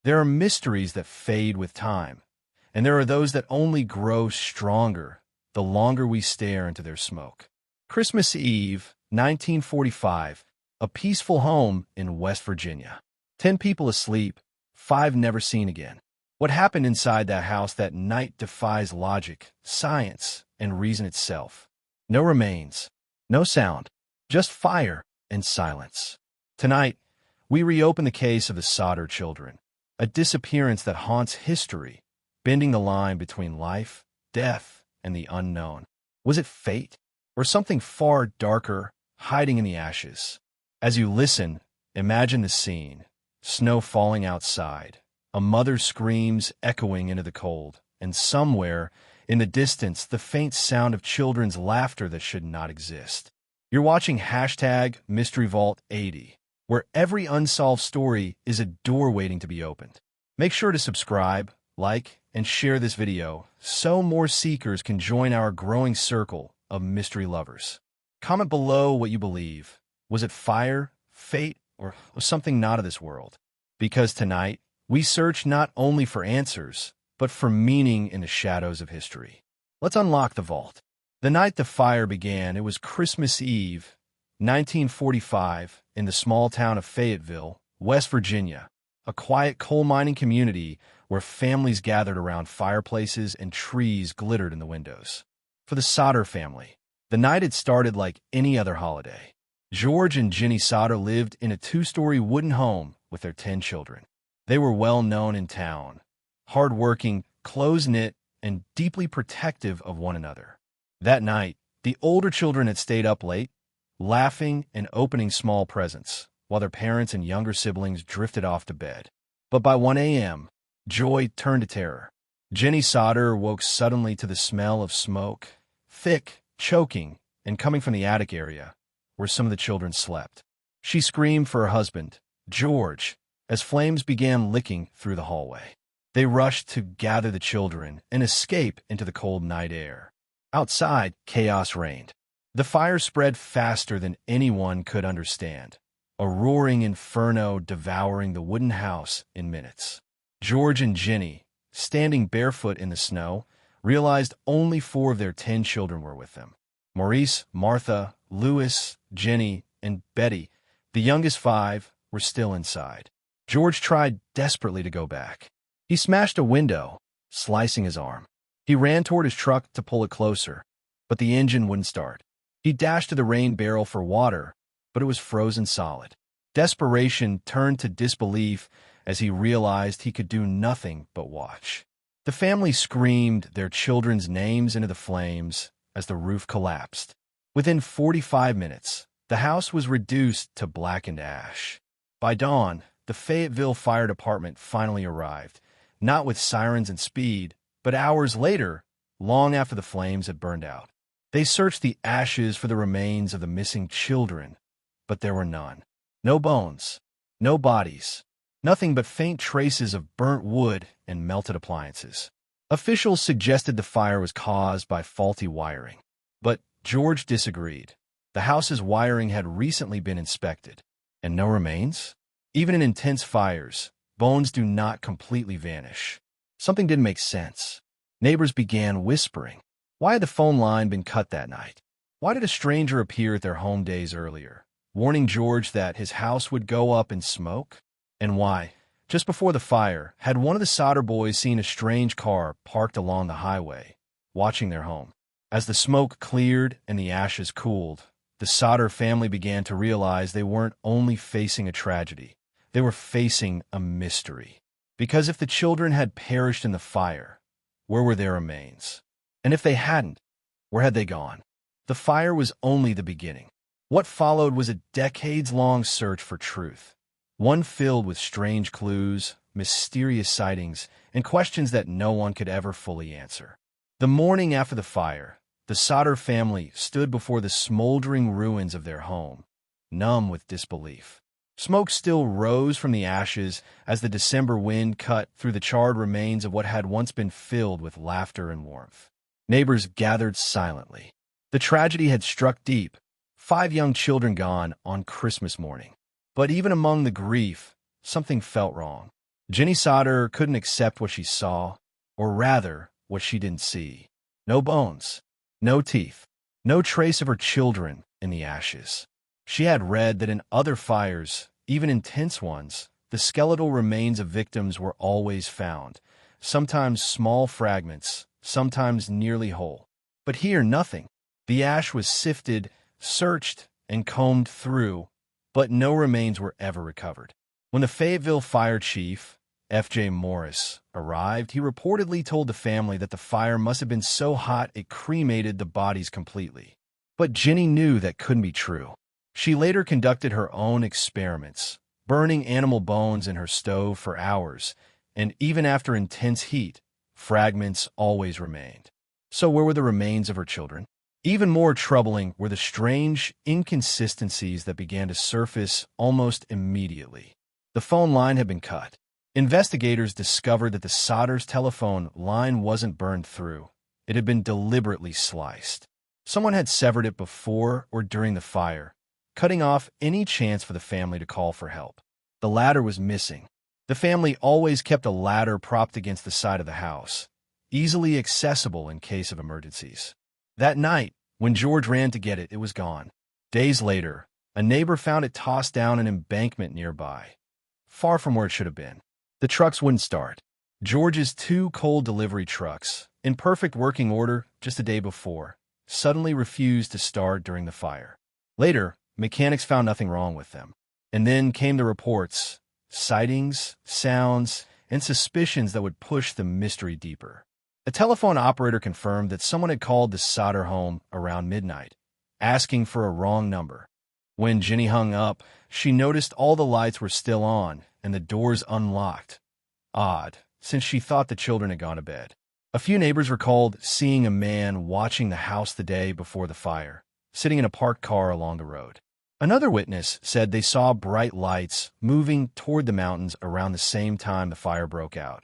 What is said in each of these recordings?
There are mysteries that fade with time, and there are those that only grow stronger the longer we stare into their smoke. Christmas Eve, 1945, a peaceful home in West Virginia. 10 people asleep, 5 never seen again. What happened inside that house that night defies logic, science, and reason itself. No remains, no sound, just fire and silence. Tonight, we reopen the case of the Sodder children, a disappearance that haunts history, bending the line between life, death, and the unknown. Was it fate, or something far darker, hiding in the ashes? As you listen, imagine the scene: snow falling outside, a mother's screams echoing into the cold, and somewhere in the distance, the faint sound of children's laughter that should not exist. You're watching #MysteryVault80, where every unsolved story is a door waiting to be opened. Make sure to subscribe, like, and share this video so more seekers can join our growing circle of mystery lovers. Comment below what you believe. Was it fire, fate, or something not of this world? Because tonight, we search not only for answers, but for meaning in the shadows of history. Let's unlock the vault. The night the fire began, it was Christmas Eve, 1945, in the small town of Fayetteville, West Virginia, a quiet coal mining community where families gathered around fireplaces and trees glittered in the windows. For the Sodder family, the night had started like any other holiday. George and Jenny Sodder lived in a 2-story wooden home with their 10 children. They were well known in town, hard-working, close-knit, and deeply protective of one another. That night, the older children had stayed up late, laughing and opening small presents, while their parents and younger siblings drifted off to bed. But by 1 a.m., joy turned to terror. Jenny Sodder woke suddenly to the smell of smoke, thick, choking, and coming from the attic area, where some of the children slept. She screamed for her husband, George, as flames began licking through the hallway. They rushed to gather the children and escape into the cold night air. Outside, chaos reigned. The fire spread faster than anyone could understand, a roaring inferno devouring the wooden house in minutes. George and Jenny, standing barefoot in the snow, realized only 4 of their 10 children were with them. Maurice, Martha, Louis, Jenny, and Betty, the youngest 5, were still inside. George tried desperately to go back. He smashed a window, slicing his arm. He ran toward his truck to pull it closer, but the engine wouldn't start. He dashed to the rain barrel for water, but it was frozen solid. Desperation turned to disbelief as he realized he could do nothing but watch. The family screamed their children's names into the flames as the roof collapsed. Within 45 minutes, the house was reduced to blackened ash. By dawn, the Fayetteville Fire Department finally arrived, not with sirens and speed, but hours later, long after the flames had burned out. They searched the ashes for the remains of the missing children, but there were none. No bones, no bodies, nothing but faint traces of burnt wood and melted appliances. Officials suggested the fire was caused by faulty wiring, but George disagreed. The house's wiring had recently been inspected, and no remains? Even in intense fires, bones do not completely vanish. Something didn't make sense. Neighbors began whispering. Why had the phone line been cut that night? Why did a stranger appear at their home days earlier, warning George that his house would go up in smoke? And why, just before the fire, had one of the Sodder boys seen a strange car parked along the highway, watching their home? As the smoke cleared and the ashes cooled, the Sodder family began to realize they weren't only facing a tragedy, they were facing a mystery. Because if the children had perished in the fire, where were their remains? And if they hadn't, where had they gone? The fire was only the beginning. What followed was a decades-long search for truth, one filled with strange clues, mysterious sightings, and questions that no one could ever fully answer. The morning after the fire, the Sodder family stood before the smoldering ruins of their home, numb with disbelief. Smoke still rose from the ashes as the December wind cut through the charred remains of what had once been filled with laughter and warmth. Neighbors gathered silently. The tragedy had struck deep, 5 young children gone on Christmas morning. But even among the grief, something felt wrong. Jenny Sodder couldn't accept what she saw, or rather, what she didn't see. No bones, no teeth, no trace of her children in the ashes. She had read that in other fires, even intense ones, the skeletal remains of victims were always found, sometimes small fragments, sometimes nearly whole. But here, nothing. The ash was sifted, searched, and combed through, but no remains were ever recovered. When the Fayetteville fire chief, F.J. Morris, arrived, he reportedly told the family that the fire must have been so hot it cremated the bodies completely. But Jenny knew that couldn't be true. She later conducted her own experiments, burning animal bones in her stove for hours, and even after intense heat, fragments always remained. So where were the remains of her children? Even more troubling were the strange inconsistencies that began to surface almost immediately. The phone line had been cut. Investigators discovered that the Sodder's telephone line wasn't burned through. It had been deliberately sliced. Someone had severed it before or during the fire, cutting off any chance for the family to call for help. The ladder was missing. The family always kept a ladder propped against the side of the house, easily accessible in case of emergencies. That night, when George ran to get it, it was gone. Days later, a neighbor found it tossed down an embankment nearby, far from where it should have been. The trucks wouldn't start. George's 2 coal delivery trucks, in perfect working order just a day before, suddenly refused to start during the fire. Later, mechanics found nothing wrong with them. And then came the reports, sightings, sounds, and suspicions that would push the mystery deeper. A telephone operator confirmed that someone had called the Sodder home around midnight, asking for a wrong number. When Jenny hung up, she noticed all the lights were still on and the doors unlocked. Odd, since she thought the children had gone to bed. A few neighbors recalled seeing a man watching the house the day before the fire, sitting in a parked car along the road. Another witness said they saw bright lights moving toward the mountains around the same time the fire broke out,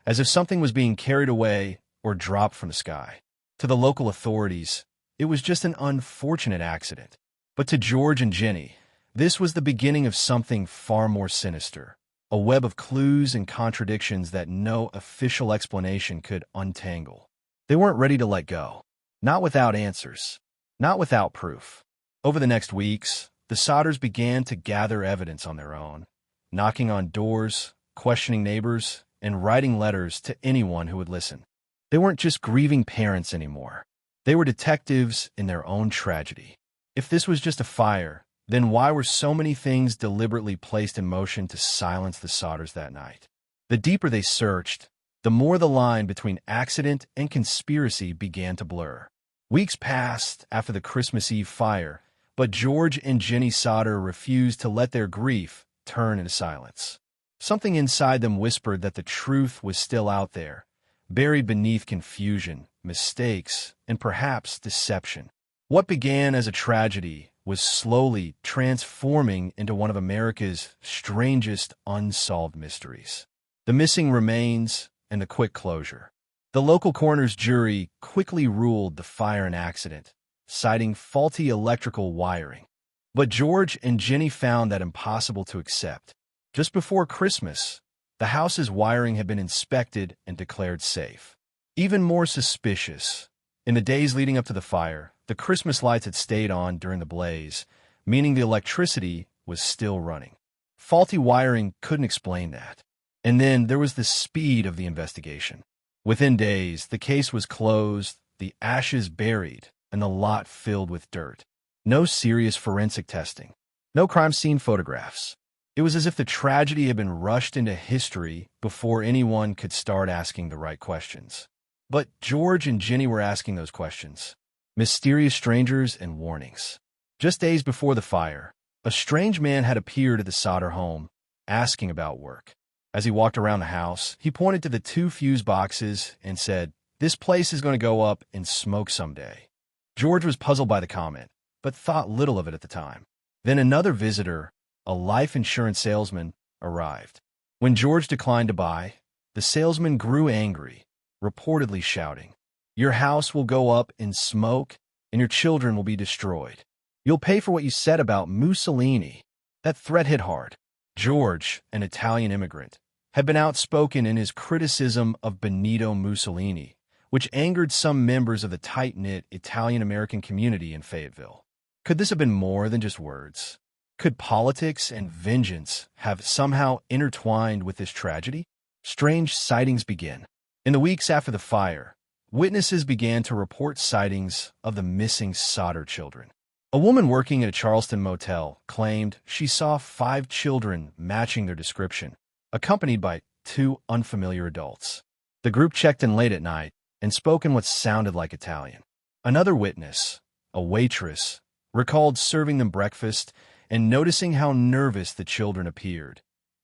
as if something was being carried away or dropped from the sky. To the local authorities, it was just an unfortunate accident. But to George and Jenny, this was the beginning of something far more sinister, a web of clues and contradictions that no official explanation could untangle. They weren't ready to let go. Not without answers. Not without proof. Over the next weeks, the Sodders began to gather evidence on their own, knocking on doors, questioning neighbors, and writing letters to anyone who would listen. They weren't just grieving parents anymore. They were detectives in their own tragedy. If this was just a fire, then why were so many things deliberately placed in motion to silence the Sodders that night? The deeper they searched, the more the line between accident and conspiracy began to blur. Weeks passed after the Christmas Eve fire, but George and Jenny Sodder refused to let their grief turn into silence. Something inside them whispered that the truth was still out there, buried beneath confusion, mistakes, and perhaps deception. What began as a tragedy was slowly transforming into one of America's strangest unsolved mysteries. The missing remains and the quick closure. The local coroner's jury quickly ruled the fire an accident, citing faulty electrical wiring. But George and Jenny found that impossible to accept. Just before Christmas, the house's wiring had been inspected and declared safe. Even more suspicious, in the days leading up to the fire, the Christmas lights had stayed on during the blaze, meaning the electricity was still running. Faulty wiring couldn't explain that. And then there was the speed of the investigation. Within days, the case was closed, the ashes buried, and the lot filled with dirt. No serious forensic testing. No crime scene photographs. It was as if the tragedy had been rushed into history before anyone could start asking the right questions. But George and Jenny were asking those questions. Mysterious strangers and warnings. Just days before the fire, a strange man had appeared at the Sodder home, asking about work. As he walked around the house, he pointed to the 2 fuse boxes and said, "This place is going to go up in smoke someday." George was puzzled by the comment, but thought little of it at the time. Then another visitor, a life insurance salesman, arrived. When George declined to buy, the salesman grew angry, reportedly shouting, "Your house will go up in smoke, and your children will be destroyed. You'll pay for what you said about Mussolini." That threat hit hard. George, an Italian immigrant, had been outspoken in his criticism of Benito Mussolini, which angered some members of the tight-knit Italian-American community in Fayetteville. Could this have been more than just words? Could politics and vengeance have somehow intertwined with this tragedy? Strange sightings begin. In the weeks after the fire, witnesses began to report sightings of the missing Sodder children. A woman working at a Charleston motel claimed she saw 5 children matching their description, accompanied by 2 unfamiliar adults. The group checked in late at night and spoke in what sounded like Italian. Another witness, a waitress, recalled serving them breakfast and noticing how nervous the children appeared,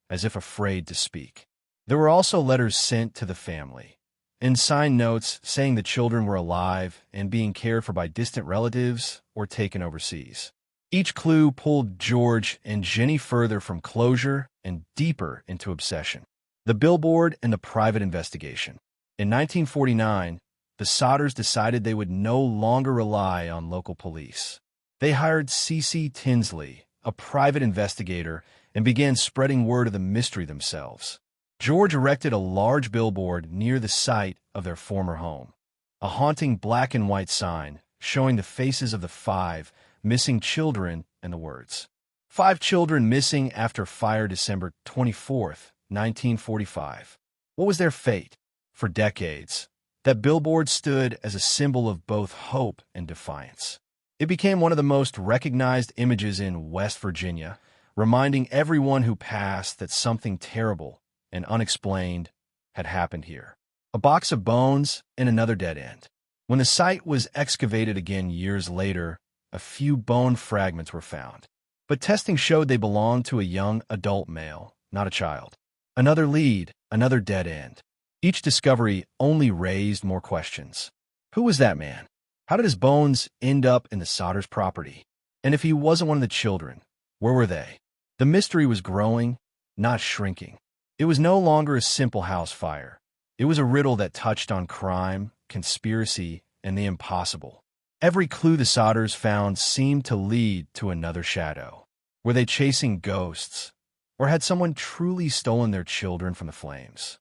as if afraid to speak. There were also letters sent to the family, and signed notes saying the children were alive and being cared for by distant relatives or taken overseas. Each clue pulled George and Jenny further from closure and deeper into obsession. The billboard and the private investigation. In 1949, the Sodders decided they would no longer rely on local police. They hired C.C. Tinsley, a private investigator, and began spreading word of the mystery themselves. George erected a large billboard near the site of their former home, a haunting black and white sign showing the faces of the 5 missing children and the words, 5 children missing after fire December 24th, 1945. What was their fate? For decades, that billboard stood as a symbol of both hope and defiance. It became one of the most recognized images in West Virginia, reminding everyone who passed that something terrible and unexplained had happened here. A box of bones and another dead end. When the site was excavated again years later, a few bone fragments were found. But testing showed they belonged to a young adult male, not a child. Another lead, another dead end. Each discovery only raised more questions. Who was that man? How did his bones end up in the Sodders' property? And if he wasn't one of the children, where were they? The mystery was growing, not shrinking. It was no longer a simple house fire. It was a riddle that touched on crime, conspiracy, and the impossible. Every clue the Sodders found seemed to lead to another shadow. Were they chasing ghosts? Or had someone truly stolen their children from the flames?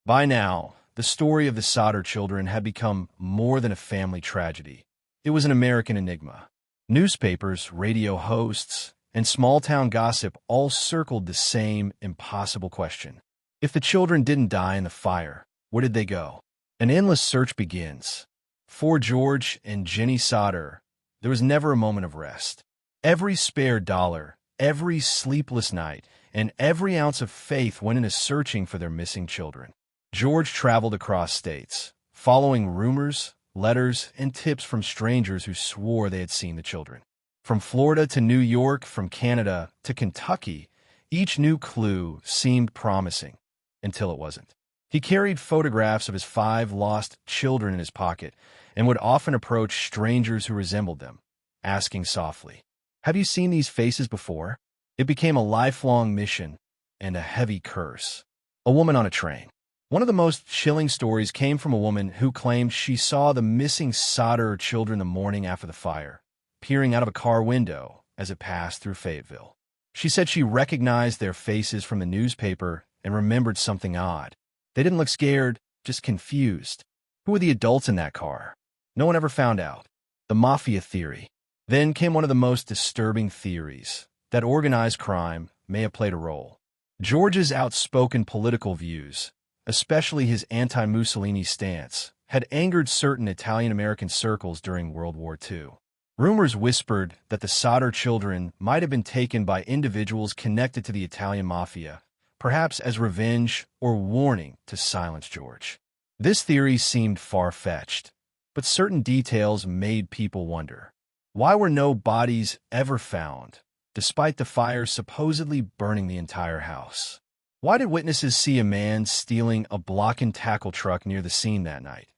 By now, the story of the Sodder children had become more than a family tragedy. It was an American enigma. Newspapers, radio hosts, and small-town gossip all circled the same impossible question. If the children didn't die in the fire, where did they go? An endless search begins. For George and Jenny Sodder, there was never a moment of rest. Every spare dollar, every sleepless night, and every ounce of faith went into searching for their missing children. George traveled across states, following rumors, letters, and tips from strangers who swore they had seen the children. From Florida to New York, from Canada to Kentucky, each new clue seemed promising, until it wasn't. He carried photographs of his 5 lost children in his pocket and would often approach strangers who resembled them, asking softly, "Have you seen these faces before?" It became a lifelong mission and a heavy curse. A woman on a train. One of the most chilling stories came from a woman who claimed she saw the missing Sodder children the morning after the fire, peering out of a car window as it passed through Fayetteville. She said she recognized their faces from the newspaper and remembered something odd. They didn't look scared, just confused. Who were the adults in that car? No one ever found out. The mafia theory. Then came one of the most disturbing theories, that organized crime may have played a role. George's outspoken political views, especially his anti-Mussolini stance, had angered certain Italian-American circles during World War II. Rumors whispered that the Sodder children might have been taken by individuals connected to the Italian mafia, perhaps as revenge or warning to silence George. This theory seemed far-fetched, but certain details made people wonder. Why were no bodies ever found, despite the fire supposedly burning the entire house? Why did witnesses see a man stealing a block-and-tackle truck near the scene that night?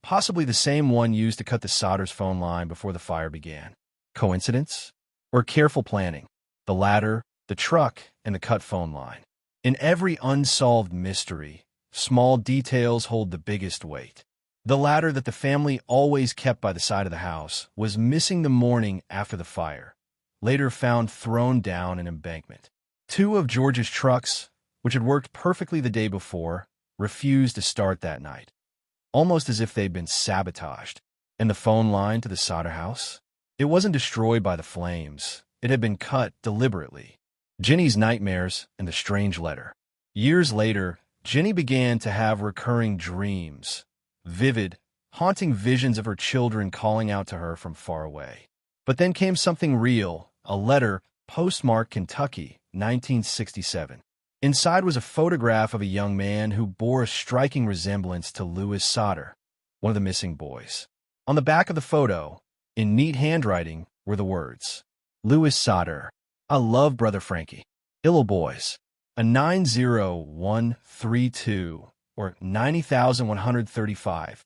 Possibly the same one used to cut the Sodders' phone line before the fire began. Coincidence? Or careful planning? The ladder, the truck, and the cut phone line. In every unsolved mystery, small details hold the biggest weight. The ladder that the family always kept by the side of the house was missing the morning after the fire, later found thrown down an embankment. 2 of George's trucks, which had worked perfectly the day before, refused to start that night, almost as if they'd been sabotaged. And the phone line to the Sodder house? It wasn't destroyed by the flames. It had been cut deliberately. Jenny's nightmares and the strange letter. Years later, Jenny began to have recurring dreams, vivid, haunting visions of her children calling out to her from far away. But then came something real, a letter postmarked Kentucky, 1967. Inside was a photograph of a young man who bore a striking resemblance to Louis Sodder, one of the missing boys. On the back of the photo, in neat handwriting, were the words, "Louis Sodder, I love Brother Frankie. Illo boys, a 90132 or 90,135.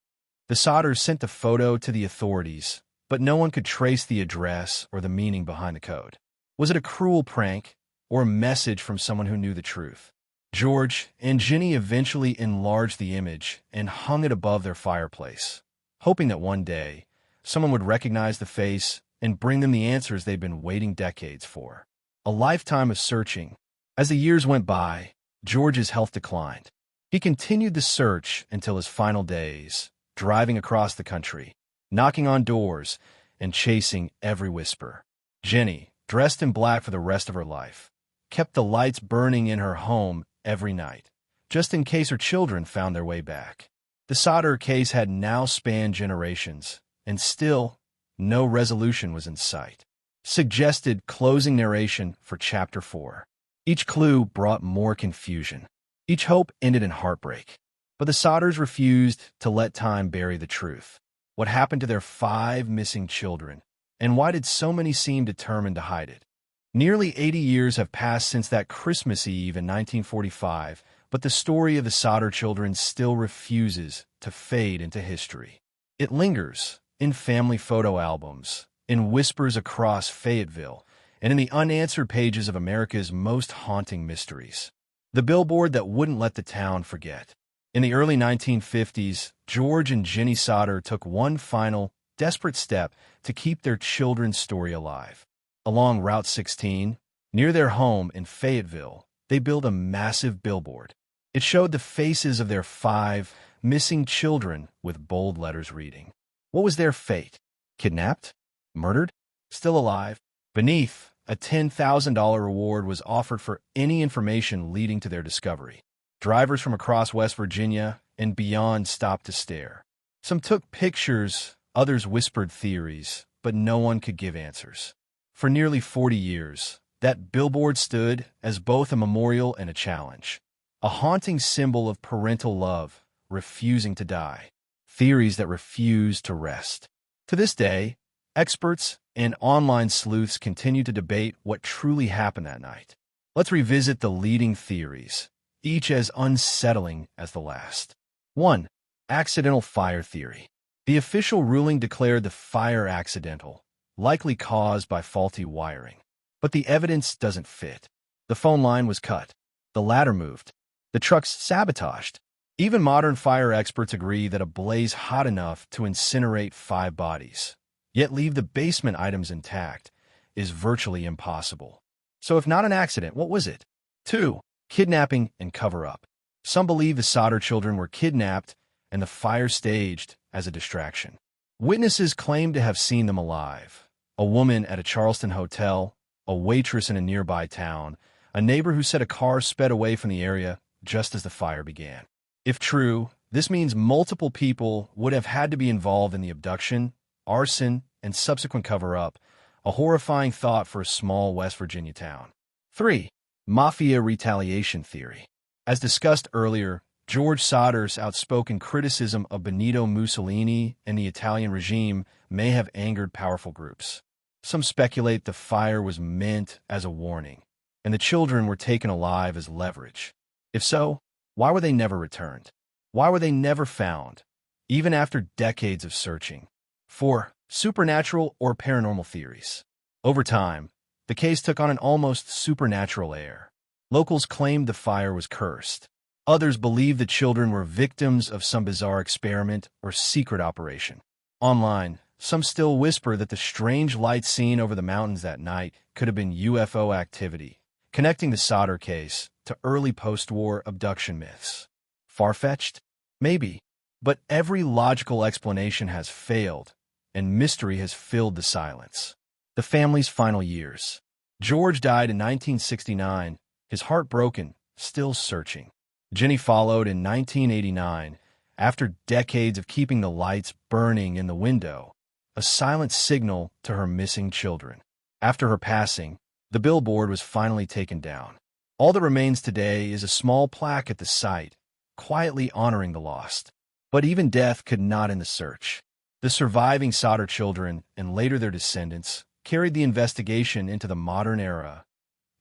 The Sodders sent the photo to the authorities, but no one could trace the address or the meaning behind the code. Was it a cruel prank or a message from someone who knew the truth? George and Jenny eventually enlarged the image and hung it above their fireplace, hoping that one day someone would recognize the face and bring them the answers they've been waiting decades for. A lifetime of searching. As the years went by, George's health declined. He continued the search until his final days, driving across the country, knocking on doors, and chasing every whisper. Jenny, dressed in black for the rest of her life, kept the lights burning in her home every night, just in case her children found their way back. The Sodder case had now spanned generations, and still, no resolution was in sight. Suggested closing narration for Chapter 4. Each clue brought more confusion. Each hope ended in heartbreak. But the Sodders refused to let time bury the truth. What happened to their 5 missing children? And why did so many seem determined to hide it? Nearly 80 years have passed since that Christmas Eve in 1945, but the story of the Sodder children still refuses to fade into history. It lingers in family photo albums, in whispers across Fayetteville, and in the unanswered pages of America's most haunting mysteries. The billboard that wouldn't let the town forget. In the early 1950s, George and Jenny Sodder took one final, desperate step to keep their children's story alive. Along Route 16, near their home in Fayetteville, they built a massive billboard. It showed the faces of their 5 missing children with bold letters reading. What was their fate? Kidnapped? Murdered? Still alive? Beneath, a $10,000 reward was offered for any information leading to their discovery. Drivers from across West Virginia and beyond stopped to stare. Some took pictures, others whispered theories, but no one could give answers. For nearly 40 years, that billboard stood as both a memorial and a challenge. A haunting symbol of parental love, refusing to die. Theories that refuse to rest. To this day, experts and online sleuths continue to debate what truly happened that night. Let's revisit the leading theories, each as unsettling as the last. 1. Accidental fire theory. The official ruling declared the fire accidental, likely caused by faulty wiring. But the evidence doesn't fit. The phone line was cut. The ladder moved. The trucks sabotaged. Even modern fire experts agree that a blaze hot enough to incinerate 5 bodies, yet leave the basement items intact, is virtually impossible. So if not an accident, what was it? 2. Kidnapping and cover-up. Some believe the Sodder children were kidnapped and the fire staged as a distraction. Witnesses claim to have seen them alive. A woman at a Charleston hotel, a waitress in a nearby town, a neighbor who said a car sped away from the area just as the fire began. If true, this means multiple people would have had to be involved in the abduction, arson, and subsequent cover-up, a horrifying thought for a small West Virginia town. 3. Mafia retaliation theory. As discussed earlier, George Sodder's outspoken criticism of Benito Mussolini and the Italian regime may have angered powerful groups. Some speculate the fire was meant as a warning, and the children were taken alive as leverage. If so, why were they never returned? Why were they never found, even after decades of searching? 4. Supernatural or paranormal theories. Over time, the case took on an almost supernatural air. Locals claimed the fire was cursed. Others believed the children were victims of some bizarre experiment or secret operation. Online, some still whisper that the strange lights seen over the mountains that night could have been UFO activity, connecting the Sodder case to early post-war abduction myths. Far-fetched? Maybe. But every logical explanation has failed, and mystery has filled the silence. The family's final years. George died in 1969, his heart broken, still searching. Jenny followed in 1989, after decades of keeping the lights burning in the window, a silent signal to her missing children. After her passing, the billboard was finally taken down. All that remains today is a small plaque at the site, quietly honoring the lost. But even death could not end the search. The surviving Sodder children, and later their descendants, carried the investigation into the modern era.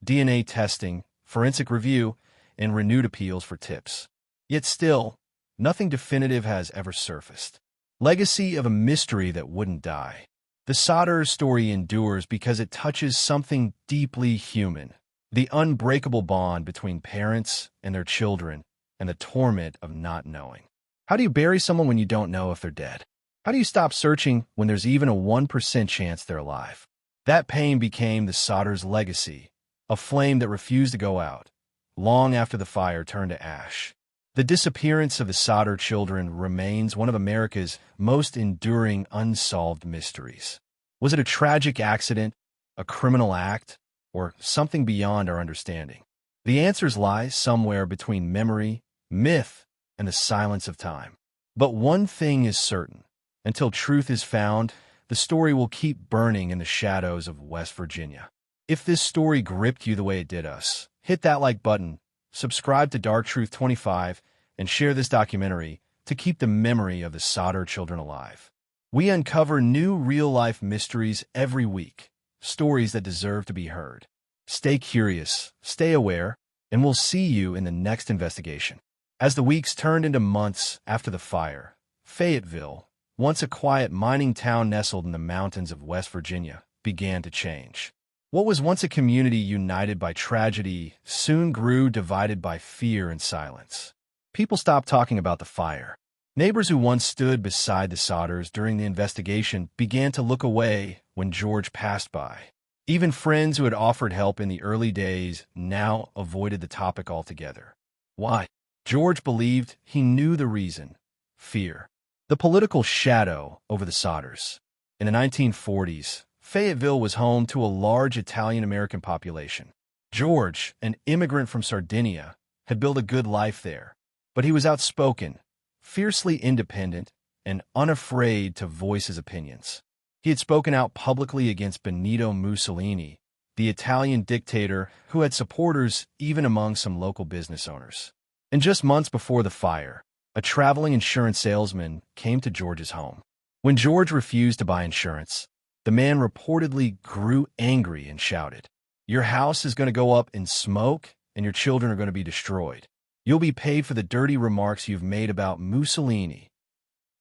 DNA testing, forensic review, and renewed appeals for tips. Yet still, nothing definitive has ever surfaced. Legacy of a mystery that wouldn't die. The Sodder story endures because it touches something deeply human. The unbreakable bond between parents and their children, and the torment of not knowing. How do you bury someone when you don't know if they're dead? How do you stop searching when there's even a 1% chance they're alive? That pain became the Sodder's legacy, a flame that refused to go out, long after the fire turned to ash. The disappearance of the Sodder children remains one of America's most enduring unsolved mysteries. Was it a tragic accident, a criminal act, or something beyond our understanding? The answers lie somewhere between memory, myth, and the silence of time. But one thing is certain. Until truth is found, the story will keep burning in the shadows of West Virginia. If this story gripped you the way it did us, hit that like button, subscribe to Dark Truth 25, and share this documentary to keep the memory of the Sodder children alive. We uncover new real-life mysteries every week, stories that deserve to be heard. Stay curious, stay aware, and we'll see you in the next investigation. As the weeks turned into months after the fire, Fayetteville, once a quiet mining town nestled in the mountains of West Virginia, began to change. What was once a community united by tragedy soon grew divided by fear and silence. People stopped talking about the fire. Neighbors who once stood beside the Sodders during the investigation began to look away when George passed by. Even friends who had offered help in the early days now avoided the topic altogether. Why? George believed he knew the reason: fear. The political shadow over the Sodders. In the 1940s, Fayetteville was home to a large Italian-American population. George, an immigrant from Sardinia, had built a good life there, but he was outspoken, fiercely independent, and unafraid to voice his opinions. He had spoken out publicly against Benito Mussolini, the Italian dictator who had supporters even among some local business owners. And just months before the fire, a traveling insurance salesman came to George's home. When George refused to buy insurance, the man reportedly grew angry and shouted, "Your house is going to go up in smoke, and your children are going to be destroyed. You'll be paid for the dirty remarks you've made about Mussolini."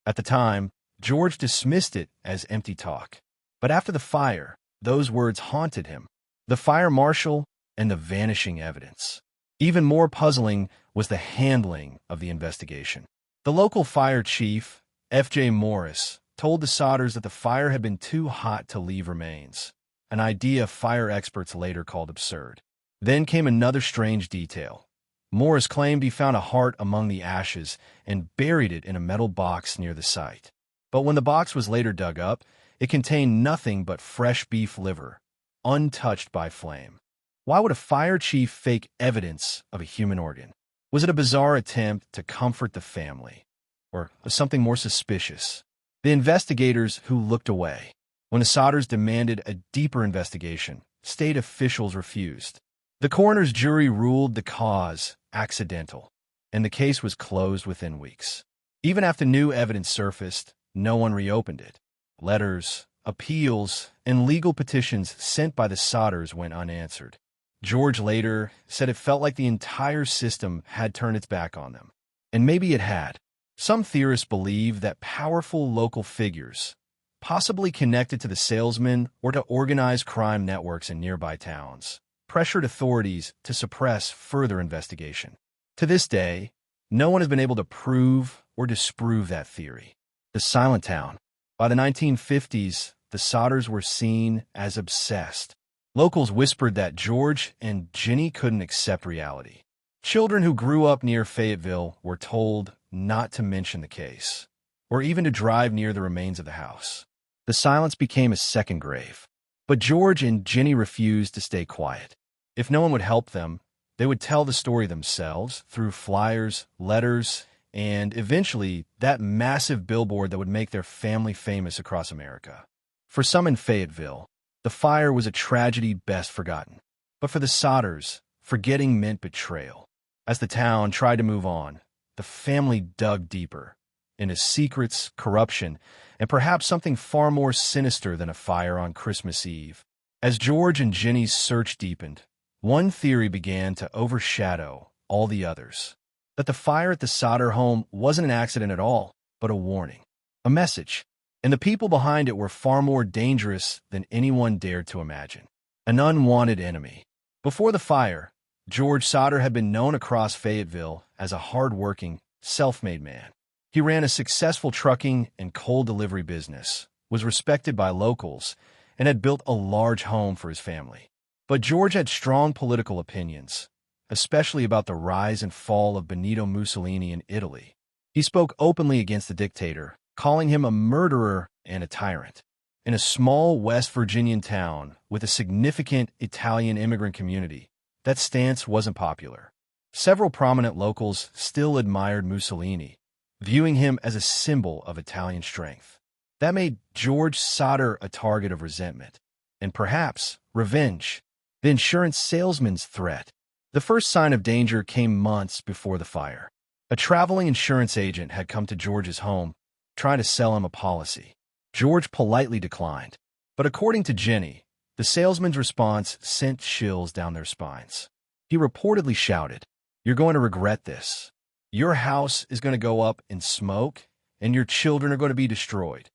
At the time, George dismissed it as empty talk. But after the fire, those words haunted him. The fire marshal and the vanishing evidence. Even more puzzling was the handling of the investigation. The local fire chief, F.J. Morris, told the Sodders that the fire had been too hot to leave remains, an idea fire experts later called absurd. Then came another strange detail. Morris claimed he found a heart among the ashes and buried it in a metal box near the site. But when the box was later dug up, it contained nothing but fresh beef liver, untouched by flame. Why would a fire chief fake evidence of a human organ? Was it a bizarre attempt to comfort the family? Or something more suspicious? The investigators who looked away. When the Sodders demanded a deeper investigation, state officials refused. The coroner's jury ruled the cause accidental, and the case was closed within weeks. Even after new evidence surfaced, no one reopened it. Letters, appeals, and legal petitions sent by the Sodders went unanswered. George later said it felt like the entire system had turned its back on them. And maybe it had. Some theorists believe that powerful local figures, possibly connected to the salesmen or to organized crime networks in nearby towns, pressured authorities to suppress further investigation. To this day, no one has been able to prove or disprove that theory. The Silent Town. By the 1950s, the Sodders were seen as obsessed. Locals whispered that George and Jenny couldn't accept reality. Children who grew up near Fayetteville were told not to mention the case, or even to drive near the remains of the house. The silence became a second grave. But George and Jenny refused to stay quiet. If no one would help them, they would tell the story themselves through flyers, letters, and eventually that massive billboard that would make their family famous across America. For some in Fayetteville, the fire was a tragedy best forgotten. But for the Sodders, forgetting meant betrayal. As the town tried to move on, the family dug deeper into secrets, corruption, and perhaps something far more sinister than a fire on Christmas Eve. As George and Jenny's search deepened, one theory began to overshadow all the others. That the fire at the Sodder home wasn't an accident at all, but a warning, a message. And the people behind it were far more dangerous than anyone dared to imagine. An unwanted enemy. Before the fire, George Sodder had been known across Fayetteville as a hard-working, self-made man. He ran a successful trucking and coal delivery business, was respected by locals, and had built a large home for his family. But George had strong political opinions, especially about the rise and fall of Benito Mussolini in Italy. He spoke openly against the dictator, calling him a murderer and a tyrant. In a small West Virginian town with a significant Italian immigrant community, that stance wasn't popular. Several prominent locals still admired Mussolini, viewing him as a symbol of Italian strength. That made George Sodder a target of resentment, and perhaps revenge. The insurance salesman's threat. The first sign of danger came months before the fire. A traveling insurance agent had come to George's home, trying to sell him a policy. George politely declined, but according to Jenny, the salesman's response sent chills down their spines. He reportedly shouted, "You're going to regret this. Your house is going to go up in smoke, and your children are going to be destroyed."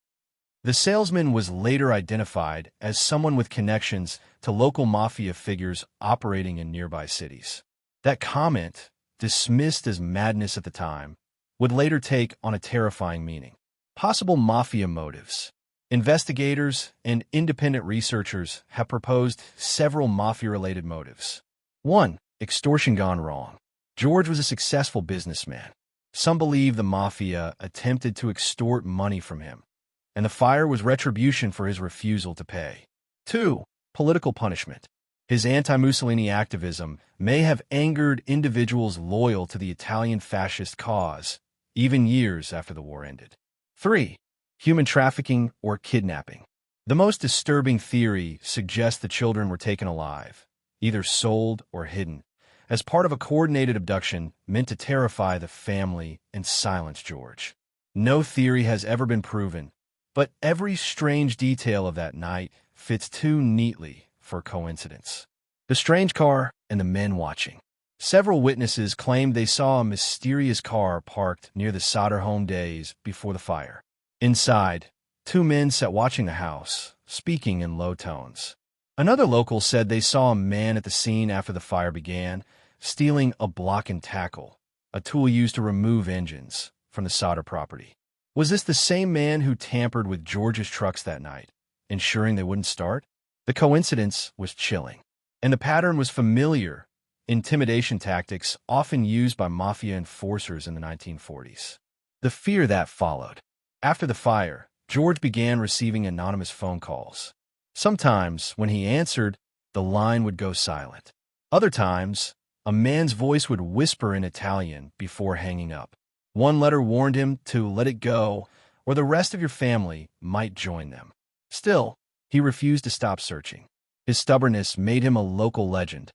The salesman was later identified as someone with connections to local mafia figures operating in nearby cities. That comment, dismissed as madness at the time, would later take on a terrifying meaning. Possible mafia motives. Investigators and independent researchers have proposed several mafia-related motives. 1. Extortion gone wrong. George was a successful businessman. Some believe the mafia attempted to extort money from him, and the fire was retribution for his refusal to pay. 2. Political punishment. His anti-Mussolini activism may have angered individuals loyal to the Italian fascist cause, even years after the war ended. 3. Human trafficking or kidnapping. The most disturbing theory suggests the children were taken alive, either sold or hidden, as part of a coordinated abduction meant to terrify the family and silence George. No theory has ever been proven, but every strange detail of that night fits too neatly for coincidence. The strange car and the men watching. Several witnesses claimed they saw a mysterious car parked near the Sodder home days before the fire. Inside, 2 men sat watching the house, speaking in low tones. Another local said they saw a man at the scene after the fire began, stealing a block and tackle, a tool used to remove engines, from the Sodder property. Was this the same man who tampered with George's trucks that night, ensuring they wouldn't start? The coincidence was chilling, and the pattern was familiar. Intimidation tactics often used by mafia enforcers in the 1940s. The fear that followed. After the fire, George began receiving anonymous phone calls. Sometimes, when he answered, the line would go silent. Other times, a man's voice would whisper in Italian before hanging up. One letter warned him to let it go, or the rest of your family might join them. Still, he refused to stop searching. His stubbornness made him a local legend,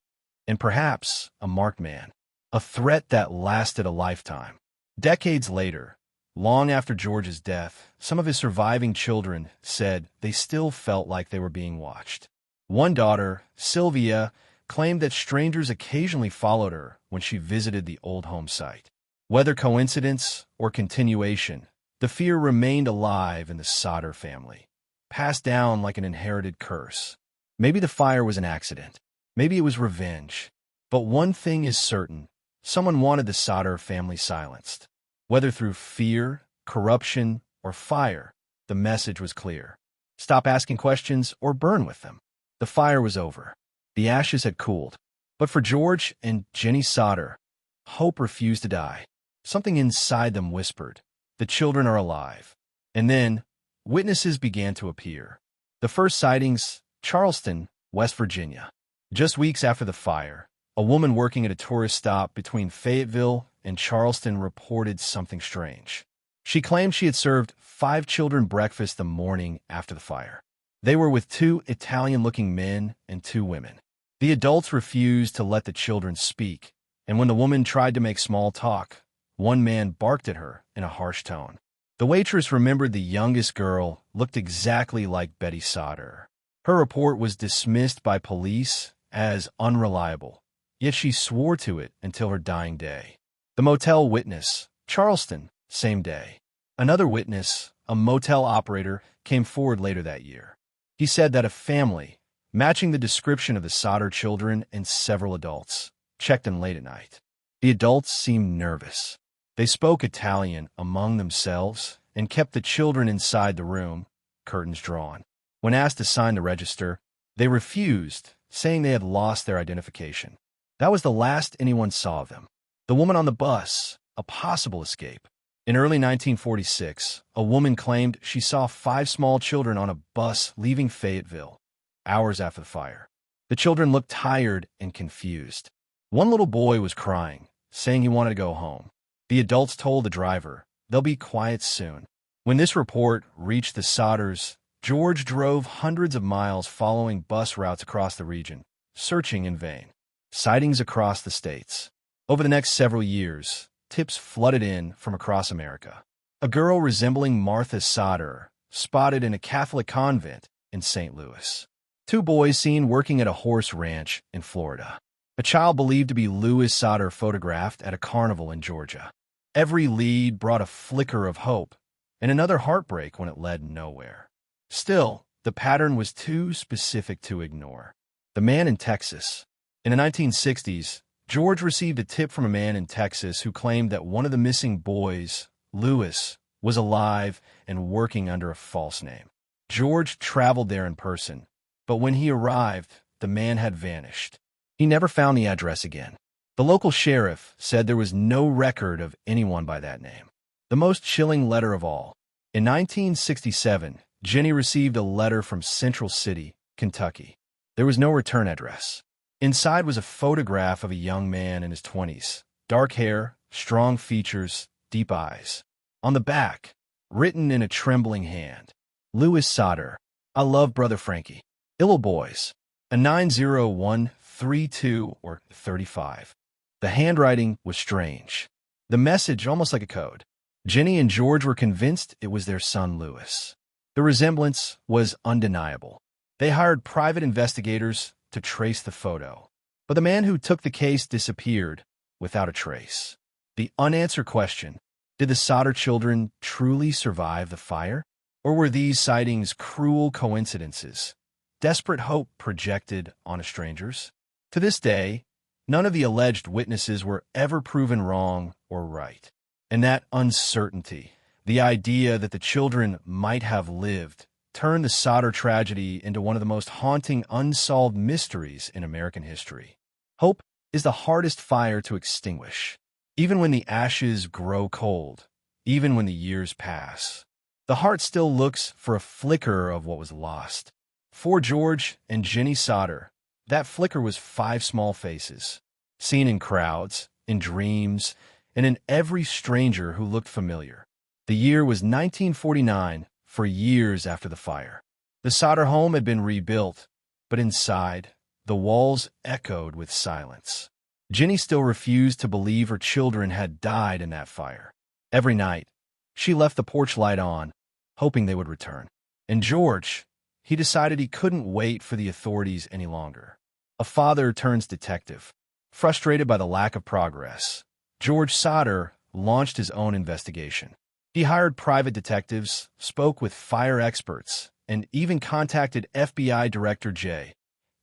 and perhaps a marked man, a threat that lasted a lifetime. Decades later, long after George's death, some of his surviving children said they still felt like they were being watched. One daughter, Sylvia, claimed that strangers occasionally followed her when she visited the old home site. Whether coincidence or continuation, the fear remained alive in the Sodder family, passed down like an inherited curse. Maybe the fire was an accident. Maybe it was revenge. But one thing is certain. Someone wanted the Sodder family silenced. Whether through fear, corruption, or fire, the message was clear. Stop asking questions or burn with them. The fire was over. The ashes had cooled. But for George and Jenny Sodder, hope refused to die. Something inside them whispered, "The children are alive." And then, witnesses began to appear. The first sightings, Charleston, West Virginia. Just weeks after the fire, a woman working at a tourist stop between Fayetteville and Charleston reported something strange. She claimed she had served 5 children breakfast the morning after the fire. They were with 2 Italian-looking men and 2 women. The adults refused to let the children speak, and when the woman tried to make small talk, one man barked at her in a harsh tone. The waitress remembered the youngest girl looked exactly like Betty Sodder. Her report was dismissed by police as unreliable, yet she swore to it until her dying day. The motel witness, Charleston, same day. Another witness, a motel operator, came forward later that year. He said that a family, matching the description of the Sodder children and several adults, checked in late at night. The adults seemed nervous. They spoke Italian among themselves and kept the children inside the room, curtains drawn. When asked to sign the register, they refused, saying they had lost their identification. That was the last anyone saw of them. The woman on the bus, a possible escape. In early 1946, a woman claimed she saw 5 small children on a bus leaving Fayetteville, hours after the fire. The children looked tired and confused. One little boy was crying, saying he wanted to go home. The adults told the driver, "They'll be quiet soon." When this report reached the Sodders, George drove hundreds of miles following bus routes across the region, searching in vain. Sightings across the states. Over the next several years, tips flooded in from across America. A girl resembling Martha Sodder, spotted in a Catholic convent in St. Louis. 2 boys seen working at a horse ranch in Florida. A child believed to be Louis Sodder photographed at a carnival in Georgia. Every lead brought a flicker of hope, and another heartbreak when it led nowhere. Still, the pattern was too specific to ignore. The man in Texas. In the 1960s, George received a tip from a man in Texas who claimed that one of the missing boys, Louis, was alive and working under a false name. George traveled there in person, but when he arrived, the man had vanished. He never found the address again. The local sheriff said there was no record of anyone by that name. The most chilling letter of all. In 1967, Jenny received a letter from Central City, Kentucky. There was no return address. Inside was a photograph of a young man in his 20s. Dark hair, strong features, deep eyes. On the back, written in a trembling hand, "Louis Sodder, I love Brother Frankie. Illo boys." A 90132 or 35. The handwriting was strange. The message almost like a code. Jenny and George were convinced it was their son Louis. The resemblance was undeniable. They hired private investigators to trace the photo. But the man who took the case disappeared without a trace. The unanswered question, did the Sodder children truly survive the fire? Or were these sightings cruel coincidences? Desperate hope projected on strangers? To this day, none of the alleged witnesses were ever proven wrong or right. And that uncertainty, the idea that the children might have lived, turned the Sodder tragedy into one of the most haunting unsolved mysteries in American history. Hope is the hardest fire to extinguish, even when the ashes grow cold, even when the years pass. The heart still looks for a flicker of what was lost. For George and Jenny Sodder, that flicker was 5 small faces, seen in crowds, in dreams, and in every stranger who looked familiar. The year was 1949, for years after the fire. The Sodder home had been rebuilt, but inside, the walls echoed with silence. Jenny still refused to believe her children had died in that fire. Every night, she left the porch light on, hoping they would return. And George, he decided he couldn't wait for the authorities any longer. A father turns detective. Frustrated by the lack of progress, George Sodder launched his own investigation. He hired private detectives, spoke with fire experts, and even contacted FBI Director J.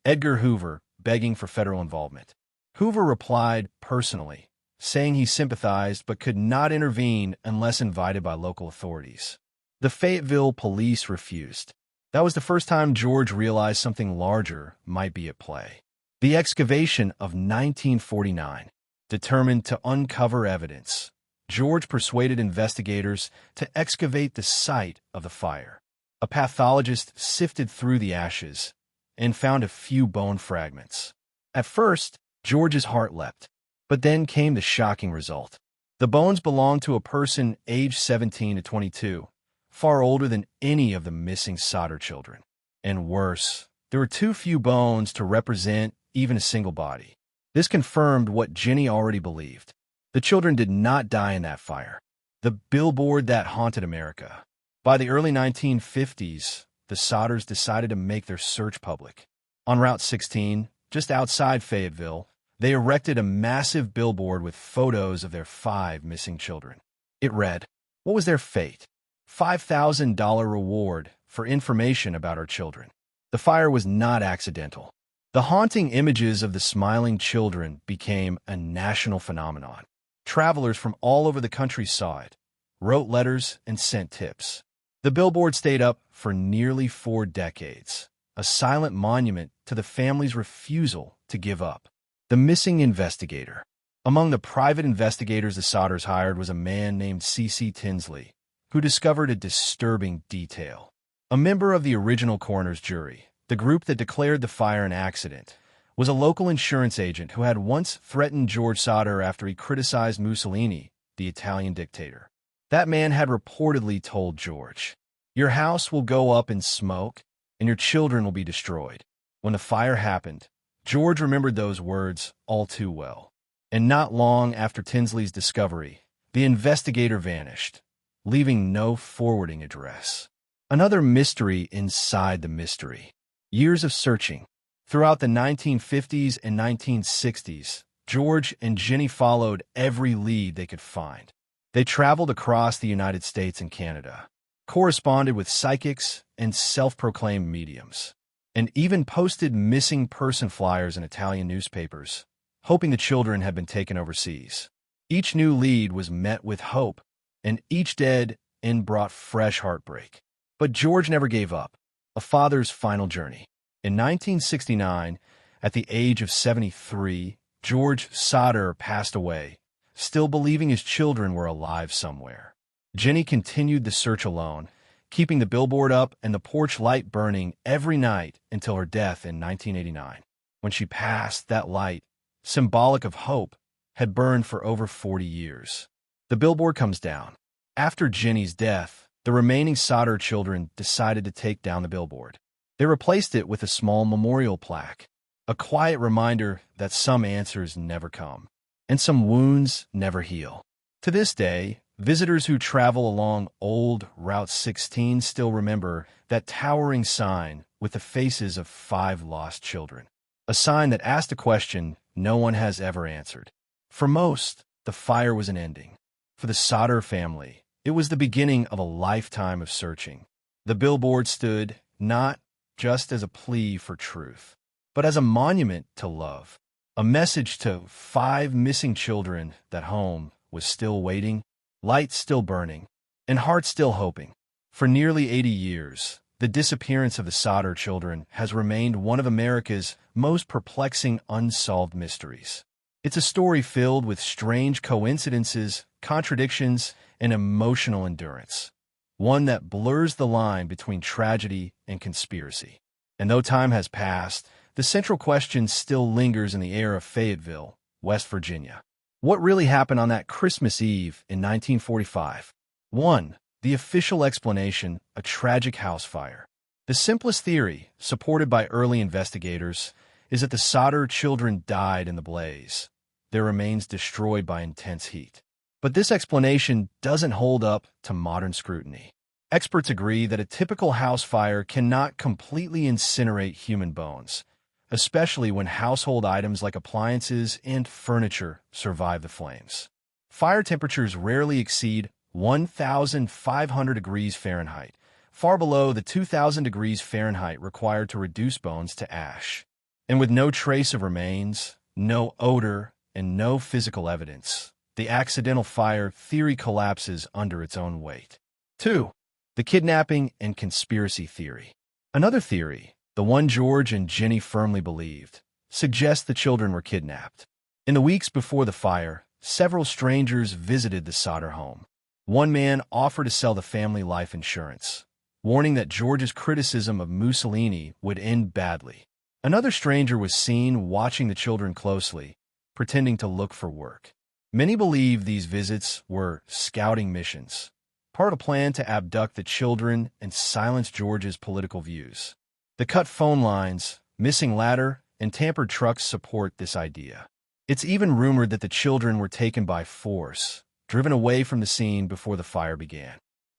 Edgar Hoover, begging for federal involvement. Hoover replied personally, saying he sympathized but could not intervene unless invited by local authorities. The Fayetteville police refused. That was the first time George realized something larger might be at play. The excavation of 1949. Determined to uncover evidence, George persuaded investigators to excavate the site of the fire. A pathologist sifted through the ashes and found a few bone fragments. At first, George's heart leapt, but then came the shocking result. The bones belonged to a person aged 17 to 22, far older than any of the missing Sodder children. And worse, there were too few bones to represent even a single body. This confirmed what Jenny already believed. The children did not die in that fire. The billboard that haunted America. By the early 1950s, the Sodders decided to make their search public. On Route 16, just outside Fayetteville, they erected a massive billboard with photos of their 5 missing children. It read, "What was their fate? $5,000 reward for information about our children." The fire was not accidental. The haunting images of the smiling children became a national phenomenon. Travelers from all over the country saw it, wrote letters, and sent tips. The billboard stayed up for nearly 4 decades, a silent monument to the family's refusal to give up. The missing investigator. Among the private investigators the Sodders hired was a man named C.C. Tinsley, who discovered a disturbing detail. A member of the original coroner's jury, the group that declared the fire an accident, was a local insurance agent who had once threatened George Sodder after he criticized Mussolini, the Italian dictator. That man had reportedly told George, "Your house will go up in smoke, and your children will be destroyed." When the fire happened, George remembered those words all too well. And not long after Tinsley's discovery, the investigator vanished, leaving no forwarding address. Another mystery inside the mystery. Years of searching. Throughout the 1950s and 1960s, George and Jenny followed every lead they could find. They traveled across the United States and Canada, corresponded with psychics and self-proclaimed mediums, and even posted missing person flyers in Italian newspapers, hoping the children had been taken overseas. Each new lead was met with hope, and each dead end brought fresh heartbreak. But George never gave up. A father's final journey. In 1969, at the age of 73, George Sodder passed away, still believing his children were alive somewhere. Jenny continued the search alone, keeping the billboard up and the porch light burning every night until her death in 1989. When she passed, that light, symbolic of hope, had burned for over 40 years. The billboard comes down. After Jenny's death, the remaining Sodder children decided to take down the billboard. They replaced it with a small memorial plaque, a quiet reminder that some answers never come, and some wounds never heal. To this day, visitors who travel along old Route 16 still remember that towering sign with the faces of 5 lost children, a sign that asked a question no one has ever answered. For most, the fire was an ending. For the Sodder family, it was the beginning of a lifetime of searching. The billboard stood not just as a plea for truth, but as a monument to love, a message to 5 missing children that home was still waiting, lights still burning, and hearts still hoping. For nearly 80 years, the disappearance of the Sodder children has remained one of America's most perplexing unsolved mysteries. It's a story filled with strange coincidences, contradictions, and emotional endurance, one that blurs the line between tragedy and conspiracy. And though time has passed, the central question still lingers in the air of Fayetteville, West Virginia. What really happened on that Christmas Eve in 1945? 1. The official explanation, a tragic house fire. The simplest theory, supported by early investigators, is that the Sodder children died in the blaze, their remains destroyed by intense heat. But this explanation doesn't hold up to modern scrutiny. Experts agree that a typical house fire cannot completely incinerate human bones, especially when household items like appliances and furniture survive the flames. Fire temperatures rarely exceed 1,500 degrees Fahrenheit, far below the 2,000 degrees Fahrenheit required to reduce bones to ash. And with no trace of remains, no odor, and no physical evidence, the accidental fire theory collapses under its own weight. 2. The kidnapping and conspiracy theory. Another theory, the one George and Jenny firmly believed, suggests the children were kidnapped. In the weeks before the fire, several strangers visited the Sodder home. One man offered to sell the family life insurance, warning that George's criticism of Mussolini would end badly. Another stranger was seen watching the children closely, pretending to look for work. Many believe these visits were scouting missions, part of a plan to abduct the children and silence George's political views. The cut phone lines, missing ladder, and tampered trucks support this idea. It's even rumored that the children were taken by force, driven away from the scene before the fire began.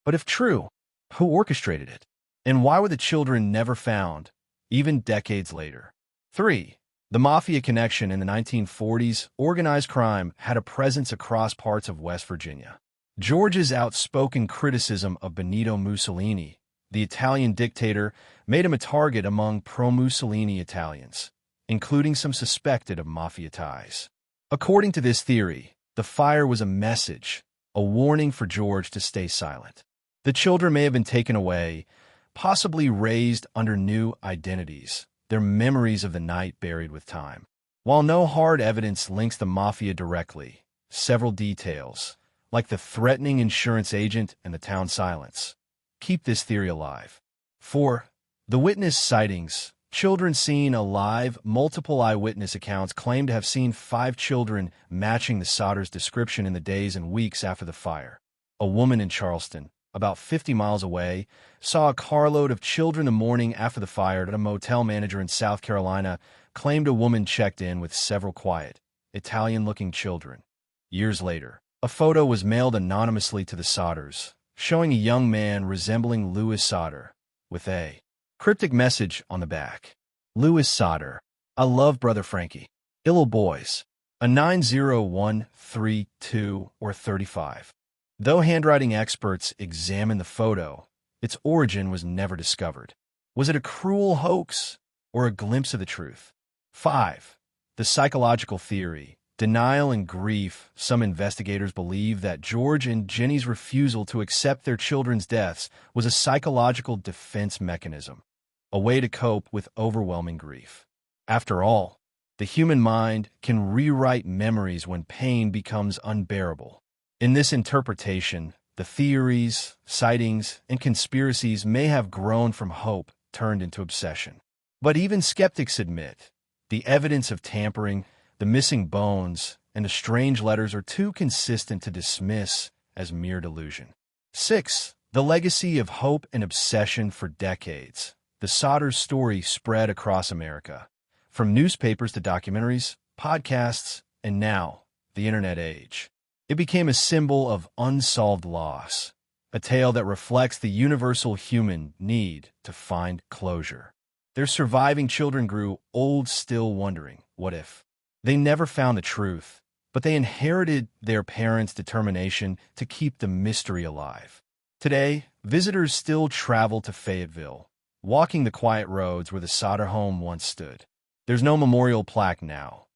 But if true, who orchestrated it? And why were the children never found, even decades later? 3. The Mafia connection. In the 1940s, organized crime had a presence across parts of West Virginia. George's outspoken criticism of Benito Mussolini, the Italian dictator, made him a target among pro-Mussolini Italians, including some suspected of Mafia ties. According to this theory, the fire was a message, a warning for George to stay silent. The children may have been taken away, possibly raised under new identities, their memories of the night buried with time. While no hard evidence links the Mafia directly, several details, like the threatening insurance agent and the town silence, keep this theory alive. 4. The witness sightings. Children seen alive. Multiple eyewitness accounts claim to have seen 5 children matching the Sodder's description in the days and weeks after the fire. A woman in Charleston, about 50 miles away, saw a carload of children the morning after the fire. A motel manager in South Carolina claimed a woman checked in with several quiet, Italian-looking children. Years later, a photo was mailed anonymously to the Sodders, showing a young man resembling Louis Sodder, with a cryptic message on the back. Louis Sodder, I love Brother Frankie. Ill boys. A 90132 or 35. Though handwriting experts examined the photo, its origin was never discovered. Was it a cruel hoax or a glimpse of the truth? 5. The psychological theory. Denial and grief. Some investigators believe that George and Jenny's refusal to accept their children's deaths was a psychological defense mechanism, a way to cope with overwhelming grief. After all, the human mind can rewrite memories when pain becomes unbearable. In this interpretation, the theories, sightings, and conspiracies may have grown from hope turned into obsession. But even skeptics admit the evidence of tampering, the missing bones, and the strange letters are too consistent to dismiss as mere delusion. 6. The legacy of hope and obsession. For decades, the Sodder's story spread across America, from newspapers to documentaries, podcasts, and now, the internet age. It became a symbol of unsolved loss, a tale that reflects the universal human need to find closure. Their surviving children grew old still wondering, what if? They never found the truth, but they inherited their parents' determination to keep the mystery alive. Today, visitors still travel to Fayetteville, walking the quiet roads where the Sodder home once stood. There's no memorial plaque now,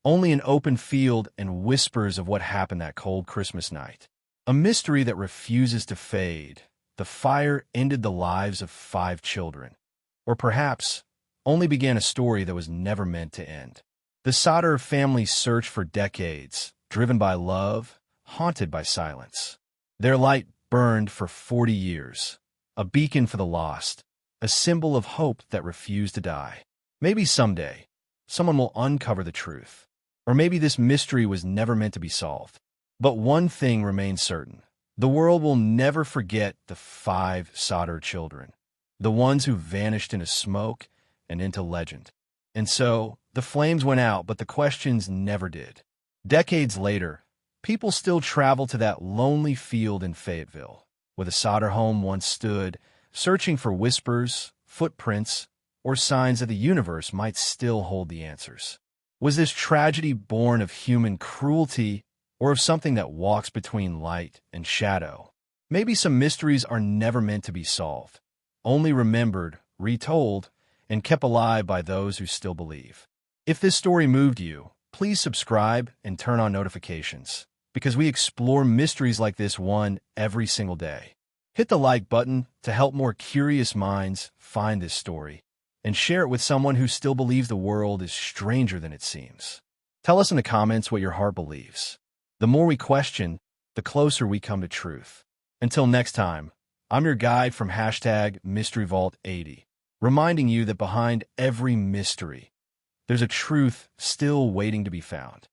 only an open field and whispers of what happened that cold Christmas night. A mystery that refuses to fade. The fire ended the lives of 5 children, or perhaps only began a story that was never meant to end. The Sodder family searched for decades, driven by love, haunted by silence. Their light burned for 40 years, a beacon for the lost, a symbol of hope that refused to die. Maybe someday, someone will uncover the truth. Or maybe this mystery was never meant to be solved. But one thing remains certain. The world will never forget the 5 Sodder children, the ones who vanished into smoke and into legend. And so, the flames went out, but the questions never did. Decades later, people still travel to that lonely field in Fayetteville, where the Sodder home once stood, searching for whispers, footprints, or signs that the universe might still hold the answers. Was this tragedy born of human cruelty or of something that walks between light and shadow? Maybe some mysteries are never meant to be solved, only remembered, retold, and kept alive by those who still believe. If this story moved you, please subscribe and turn on notifications, because we explore mysteries like this one every single day. Hit the like button to help more curious minds find this story, and share it with someone who still believes the world is stranger than it seems. Tell us in the comments what your heart believes. The more we question, the closer we come to truth. Until next time, I'm your guide from #MysteryVault80, reminding you that behind every mystery, there's a truth still waiting to be found.